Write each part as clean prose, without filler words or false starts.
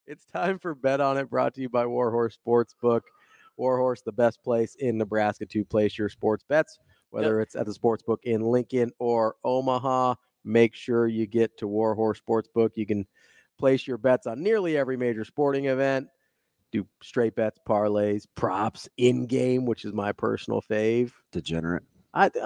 It's time for Bet On It, brought to you by Warhorse Sportsbook. Warhorse, the best place in Nebraska to place your sports bets, whether it's at the sportsbook in Lincoln or Omaha. Make sure you get to Warhorse Sportsbook. You can place your bets on nearly every major sporting event. Do straight bets, parlays, props, in-game, which is my personal fave. Degenerate.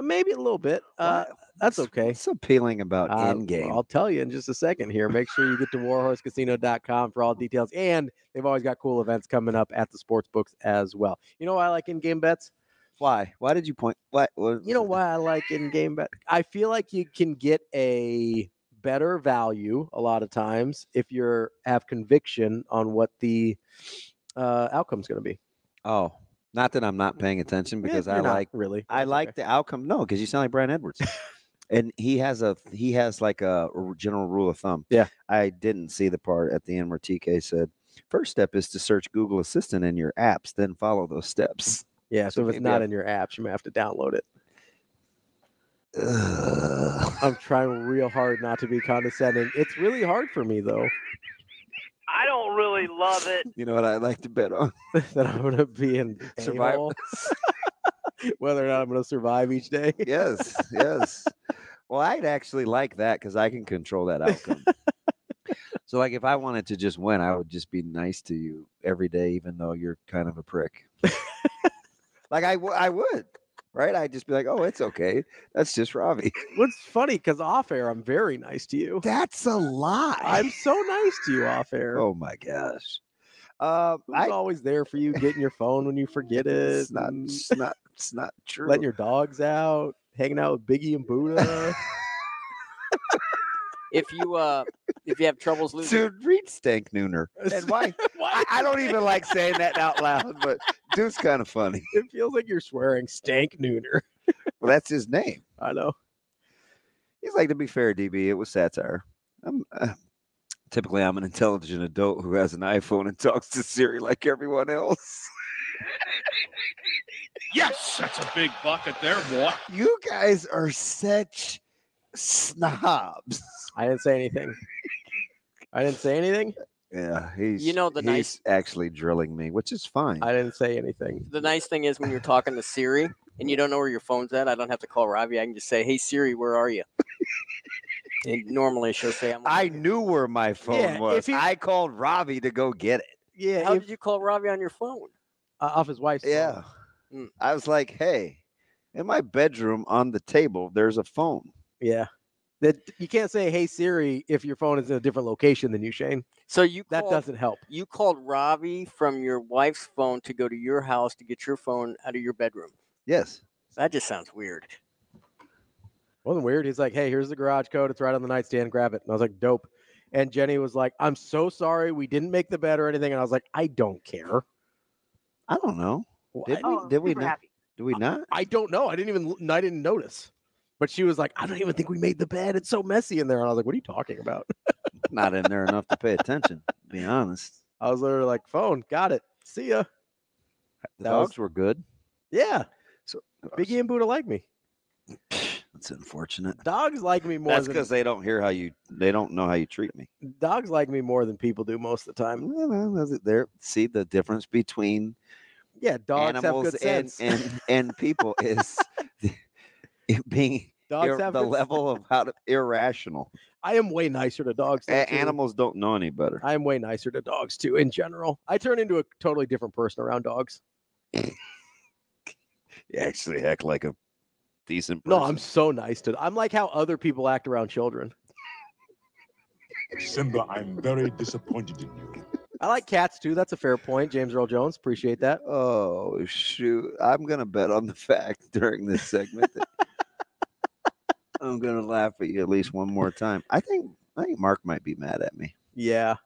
Maybe a little bit. That's okay. What's appealing about in-game? I'll tell you in just a second here. Make sure you get to warhorsecasino.com for all details. And they've always got cool events coming up at the sports books as well. You know why I like in-game bets? Why? Why did you point? What? You know why I like in-game bets? I feel like you can get a better value a lot of times if you have conviction on what the outcome's going to be. Oh. Not that I'm not paying attention because I like the outcome. No, because you sound like Brian Edwards, and he has like a general rule of thumb. Yeah, I didn't see the part at the end where TK said, "First step is to search Google Assistant in your apps, then follow those steps." Yeah, so if it's not in your apps, you may have to download it. I'm trying real hard not to be condescending. It's really hard for me though. I don't really love it. You know what I like to bet on? That I'm going to be in survival. Whether or not I'm going to survive each day. Yes. Well, I'd actually like that because I can control that outcome. So, like, if I wanted to just win, I would just be nice to you every day, even though you're kind of a prick. Like, I would. Right? I'd just be like, oh, it's okay. That's just Ravi. What's funny, because off air, I'm very nice to you. That's a lie. I'm so nice to you off air. Oh, my gosh. I'm always there for you, getting your phone when you forget it. It's not true. Letting your dogs out, hanging out with Biggie and Buddha. If you have troubles losing, dude, read Stank Nooner. And why? I don't even like saying that out loud, but dude's kind of funny. It feels like you're swearing. Stank Nooner. Well, that's his name. I know. He's like, to be fair, DB, it was satire. Typically, I'm an intelligent adult who has an iPhone and talks to Siri like everyone else. Yes, that's a big bucket there, boy. You guys are such snobs. I didn't say anything. Yeah, he's he's actually drilling me, which is fine. I didn't say anything. The nice thing is when you're talking to Siri and you don't know where your phone's at, I don't have to call Ravi. I can just say, "Hey Siri, where are you?" And normally she'll say, I knew where my phone was. I called Ravi to go get it. Yeah. How did you call Ravi on your phone? Off his wife's phone. Yeah. I was like, hey, in my bedroom on the table, there's a phone. Yeah. That you can't say, "Hey Siri," if your phone is in a different location than you, Shane. So that doesn't help. You called Ravi from your wife's phone to go to your house to get your phone out of your bedroom. Yes. That just sounds weird. Wasn't weird. He's like, "Hey, here's the garage code. It's right on the nightstand. Grab it." And I was like, "Dope." And Jenny was like, "I'm so sorry. We didn't make the bet or anything." And I was like, "I don't care." I don't know. Did we not? Did we not? I don't know. I didn't notice. But she was like, "I don't even think we made the bet. It's so messy in there." And I was like, "What are you talking about?" Not in there enough to pay attention, to be honest. I was literally like, "Phone, got it. See ya." The dogs were good. Yeah. So Biggie and Buddha like me. That's unfortunate. Dogs like me more. That's because they don't know how you treat me. Dogs like me more than people do most of the time. Well, see the difference between dogs animals have good sense. and people is being the level of irrational. I am way nicer to dogs. Animals don't know any better. I am way nicer to dogs too, in general. I turn into a totally different person around dogs. You actually act like a decent person. No, I'm so nice to. I'm like how other people act around children. Simba, I'm very disappointed in you. I like cats too. That's a fair point. James Earl Jones, appreciate that. Oh shoot! I'm gonna bet on the fact during this segment that I'm gonna laugh at you at least one more time. I think Mark might be mad at me. Yeah.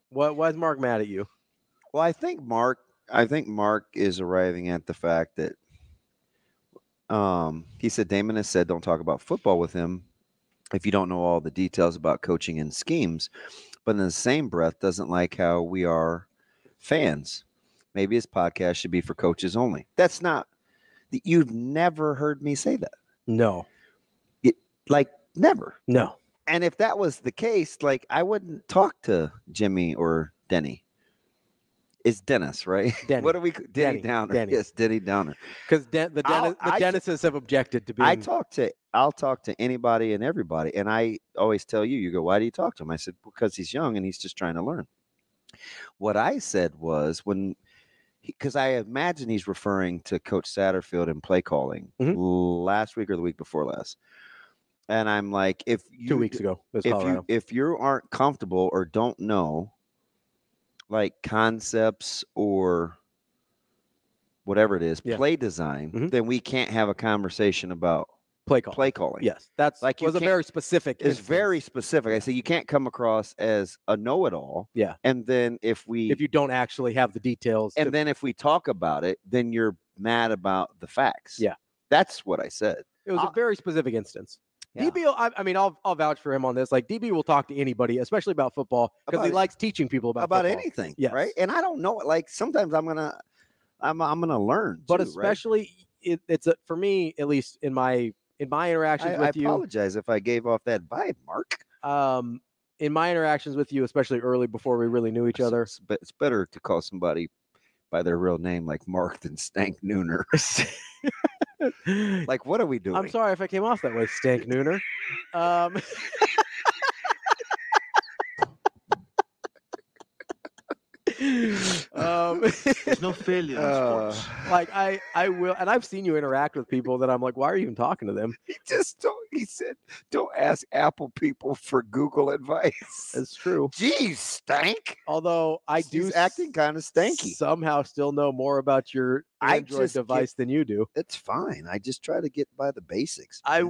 Why is Mark mad at you? Well, I think Mark is arriving at the fact that he said Damon has said don't talk about football with him if you don't know all the details about coaching and schemes, but in the same breath doesn't like how we are fans. Maybe his podcast should be for coaches only. That's not. You've never heard me say that. No. Never. No. And if that was the case, I wouldn't talk to Jimmy or Denny. It's Dennis, right? Denny. What are we? Denny Downer. Denny. Yes, Denny Downer. Because the dentists have objected to being. I'll talk to anybody and everybody, and I always tell you, you go, why do you talk to him? I said, because he's young and he's just trying to learn. What I said was because I imagine he's referring to Coach Satterfield in play calling last week or the week before last. And I'm like, 2 weeks ago, if you aren't comfortable or don't know like concepts or whatever it is, play design, then we can't have a conversation about play calling. Yes, that's like was a very specific. It's very specific. I say you can't come across as a know-it-all. Yeah. And then if you don't actually have the details, and then if we talk about it, then you're mad about the facts. Yeah. That's what I said. It was a very specific instance. Yeah. DB, I'll vouch for him on this. Like DB will talk to anybody, especially about football, because he likes teaching people about football. Anything. Yes. Right. And I don't know. Like sometimes I'm gonna learn. But too, especially it's for me, at least in my interactions with you. I apologize if I gave off that vibe, Mark. In my interactions with you, especially early before we really knew each other, it's better to call somebody by their real name like Mark than Stank Nooner. Like, what are we doing? I'm sorry if I came off that way, Stank Nooner. There's no failure in sports. Like I will, and I've seen you interact with people that I'm like, why are you even talking to them? He said, don't ask Apple people for Google advice. It's true. Geez, Stank. Although He's acting kind of stanky. Somehow still know more about your Android device than you do. It's fine. I just try to get by the basics. I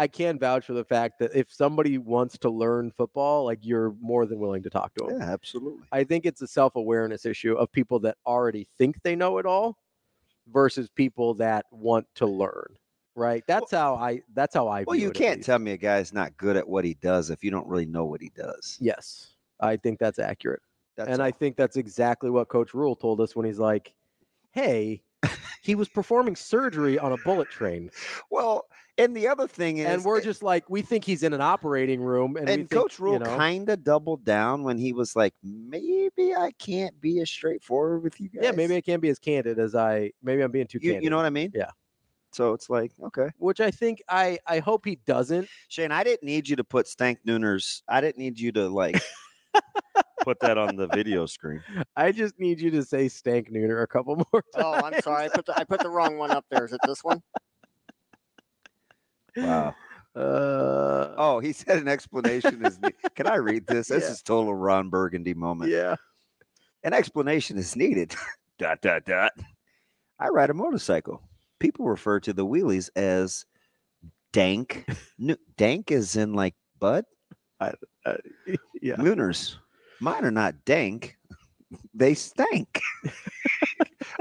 can vouch for the fact that if somebody wants to learn football, like you're more than willing to talk to them. Yeah, absolutely. I think it's a self-awareness issue of people that already think they know it all versus people that want to learn. Right? That's how I Well, you can't tell me a guy's not good at what he does if you don't really know what he does. Yes. I think that's accurate. I think that's exactly what Coach Rule told us when he's like, hey, he was performing surgery on a bullet train. Well, and the other thing is, and we're just like, we think he's in an operating room, and Coach Rule kind of doubled down when he was like, maybe I can't be as straightforward with you guys. Yeah, maybe I can't be as candid as maybe I'm being too candid. You know what I mean? Yeah. So it's like, okay. Which I think I hope he doesn't. Shane, I didn't need you to put Stank Nooners. I didn't need you to like put that on the video screen. I just need you to say Stank Nooner a couple more times. Oh, I'm sorry. I put the wrong one up there. Is it this one? Wow. He said an explanation is needed. Can I read this? This is total Ron Burgundy moment. Yeah. An explanation is needed. ... I ride a motorcycle. People refer to the wheelies as dank. Dank is in like bud? Yeah. Nooners. Mine are not dank. They stank.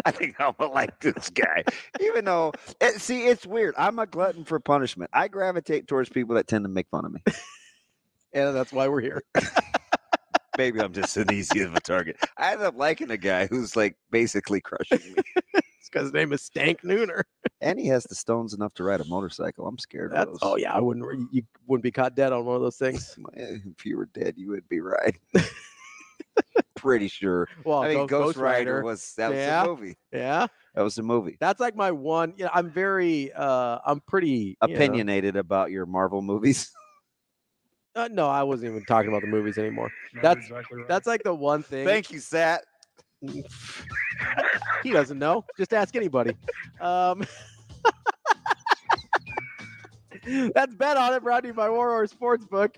I think I'm gonna like this guy. Even though, it's weird. I'm a glutton for punishment. I gravitate towards people that tend to make fun of me. And that's why we're here. Maybe I'm just an easy of a target. I end up liking a guy who's like basically crushing me. It's because his name is Stank Nooner. And he has the stones enough to ride a motorcycle. I'm scared of those. Oh, yeah. You wouldn't be caught dead on one of those things. If you were dead, you would be right. Pretty sure. Well, I mean, Ghost Rider was a movie. Yeah. That was a movie. That's like my one. I'm pretty opinionated about your Marvel movies. No, I wasn't even talking about the movies anymore. That's exactly right. That's like the one thing. Thank you, Sat. He doesn't know. Just ask anybody. That's Bet On It, brought to you by Warhorse Sportsbook.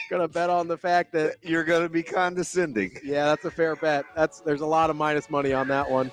Gonna bet on the fact that you're gonna be condescending. Yeah, that's a fair bet. There's a lot of minus money on that one.